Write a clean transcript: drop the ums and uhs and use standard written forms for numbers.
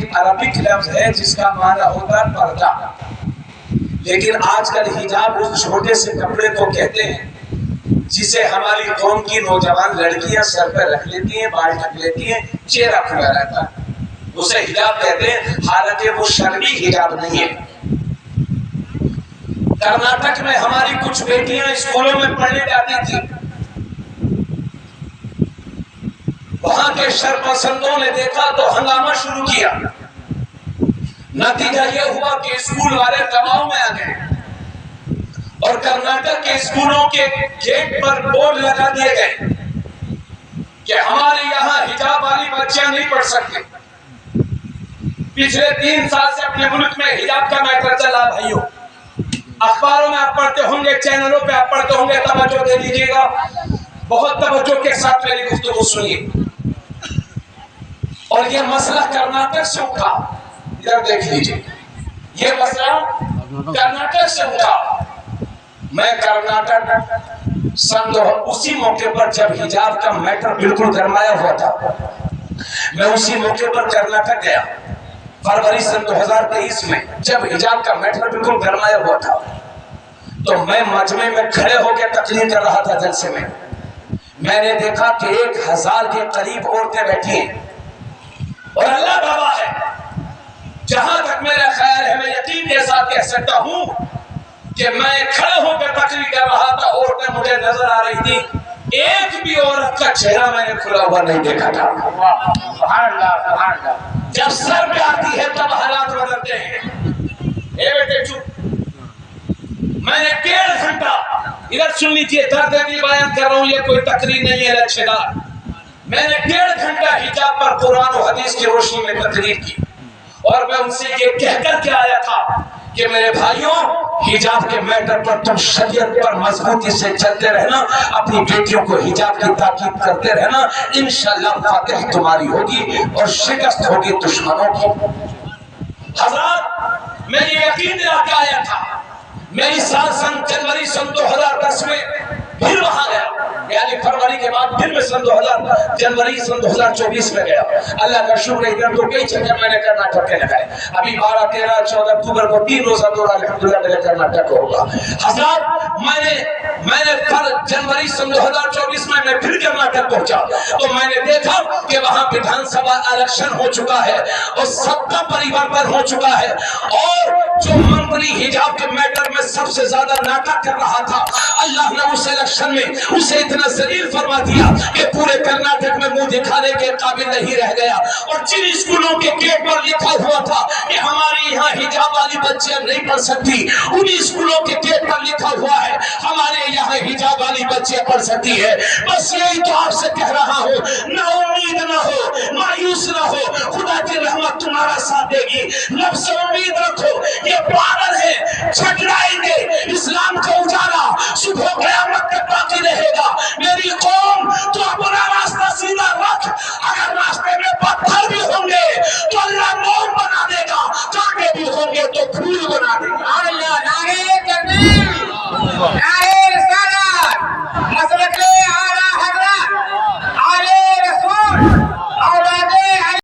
ایک عربک لفظ ہے جس کا معنی ہوتا ہے پردہ، لیکن آج کل حجاب اس چھوٹے سے کپڑے کو کہتے ہیں جسے ہماری قوم کی نوجوان لڑکیاں سر پہ رکھ لیتی ہیں، بال ڈھک لیتی ہیں، چہرہ کھلا رہتا ہے، اسے حجاب کہتے ہیں، حالانکہ وہ شرعی حجاب نہیں ہے۔ کرناٹک میں ہماری کچھ بیٹیاں اسکولوں میں پڑھنے جاتی تھی، وہاں کے شرپسندوں نے دیکھا تو ہنگامہ شروع کیا، نتیجہ یہ ہوا کہ اسکول والے دباؤ میں آ گئے اور کرناٹک کے اسکولوں کے گیٹ پر بورڈ لگا دیے گئے کہ ہمارے یہاں حجاب والی بچیاں نہیں پڑھ سکتے۔ پچھلے 3 سال سے اپنے ملک میں حجاب کا میٹر چلا بھائیوں، اخباروں میں آپ پڑھتے ہوں گے، چینلوں پہ آپ پڑھتے ہوں گے، توجہ دے دیجیے گا، بہت توجہ کے ساتھ میری گفتگو سنیے۔ اور یہ مسئلہ کرناٹک سے اٹھا، ادھر دیکھ لیجیے، یہ مسئلہ کرناٹک سے اٹھا۔ میں کرناٹک اسی موقع پر جب حجاب کا میٹر بالکل گرمایا ہوا تھا، میں اسی موقع پر کرناٹک گیا فروری سن 2023 میں، جب حجاب کا میٹر بالکل گرمایا ہوا تھا تو میں مجمع میں کھڑے ہو کے تقریر کر رہا تھا جلسے میں۔ میں نے دیکھا کہ 1000 کے قریب عورتیں بیٹھی ہیں، اور اللہ گواہ ہے، جہاں تک میرا خیال ہے، میں یقین کے ساتھ کہہ سکتا ہوں کہ میں کھڑے ہو کے تقریر کر رہا تھا، عورتیں مجھے نظر آ رہی تھی، ایک بھی عورت کا چہرہ میں نے کھلا ہوا نہیں دیکھا تھا۔ سبحان اللہ، سبحان اللہ۔ جب سر پہ آتی ہے تب حالات بدلتے ہیں۔ اے بیٹے چپ، میں نے 1.5 گھنٹہ، ادھر سن لیجیے، درد دل بیان کر رہا ہوں، یہ کوئی تقریر نہیں ہے لچھے دار۔ میں نے 1.5 گھنٹہ حجاب پر قرآن و حدیث کی روشنی میں تقریر کی، اور میں ان سے یہ کہہ کر کے آیا تھا کہ میرے بھائیوں، حجاب کے میٹر پر تم شریعت پر مضبوطی سے چلتے رہنا، اپنی بیٹیوں کو حجاب کی تاکید کرتے رہنا، انشاءاللہ فاتح تمہاری ہوگی اور شکست ہوگی دشمنوں کی۔ حضرات، میں یہ یقین دلا کے آیا تھا، میں اس سال جنوری سن 2010 میں پھر وہاں گیا، یعنی فروری کے بعد پھر میں جنوری سن 2024 میں گیا۔ اللہ کا شکر ہے، ادھر تو کئی جگہ میں نے کرناٹک کے لگائے، ابھی 12، 13، 14 اکتوبر کو 3 روزہ دورہ الحمدللہ میرے کرناٹک ہوگا۔ حضرات، میں نے جنوری سن 2024 میں پھر کرناٹک پہنچا تو میں نے دیکھا کہ وہاں وِدھان سبھا الیکشن ہو چکا ہے اور ستا پریورتن ہو چکا ہے، اور جو منتری حجاب کے میٹر میں سب سے زیادہ ناٹک کر رہا تھا، اللہ نے اس الیکشن میں اسے اتنا ذلیل فرما دیا کہ پورے کرناٹک میں منہ دکھانے کے قابل نہیں رہ گیا، اور جن اسکولوں کے گیٹ پر لکھا ہوا تھا کہ ہمارے یہاں حجاب والی بچیاں نہیں پڑھ سکتی، انہی اسکولوں کے گیٹ پر لکھا ہوا ہے ہمارے یہاں حجاب والی بچیاں پڑھ سکتی ہے۔ بس یہی تو آپ سے کہہ رہا ہوں، نا امید نہ ہو، مایوس نہ ہو، خدا کی رحمت تمہارا ساتھ دے گی، رب سے امید رکھو، یہ پاگل ہے، جھگڑائیں گے، اسلام کا اجالا صبح قیامت تک باقی رہے گا۔ میری قوم، تو اپنا راستہ سیدھا رکھ، اگر راستے میں پتھر بھی ہوں گے تو اللہ موم بنا دے گا، کانٹے بھی ہوں گے تو پھول بنا دے گا۔